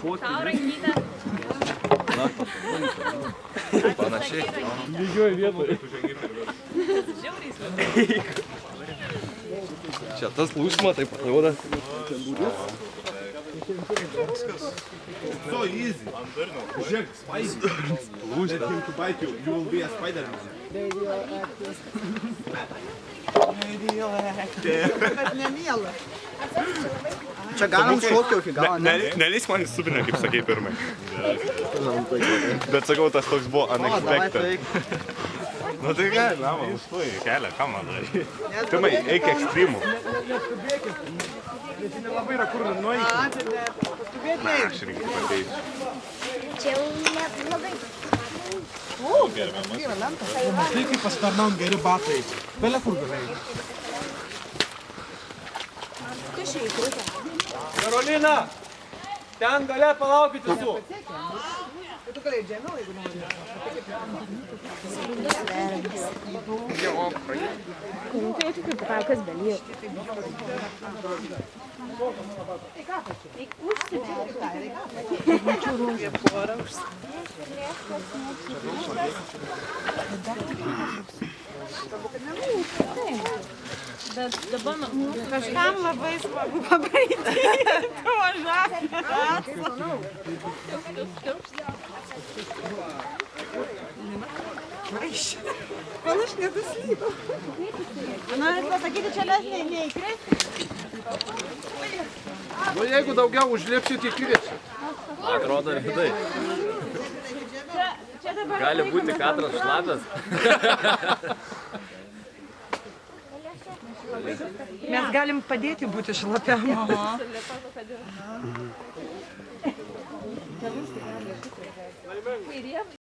šokti. Tau rankytę. Panašiai. Lygioj vietoje. Čia tas lūsma taip pat jauda. So easy. Žiūrėk, spider. Let him to bite you. You will be a Spider-Man. Bet nemiela. Čia galim šokti iki galo, ne? Nelys man į subinę, kaip sakei pirmai. Bet sakau, tas toks buvo unexpected. Nu tai gali, lama, užtuoj kelią, ką man darai. Pirmai, eik ekstremų. Bet nelabai yra kur nueiti. Na, aš reikia pateisiu. Čia jau neblogai. Tai kaip pasitarnaum geri batai. Bele kur galai. Karolina, ten gale palaukit visų. Tu galėjai žemiau, jeigu nori. Tai jau tik kas belijo. Bet dabar kažkam labai smagu pabaigti. Tu mažas. Kol aš nedaslydau. Norit pasakyti, čia les neįkris? Nu jeigu daugiau užlipsit, įkrisit. Atrodo, rimtai. Čia dabar... Gali būti katras šlapias. Mes galim padėti būti šlapiam.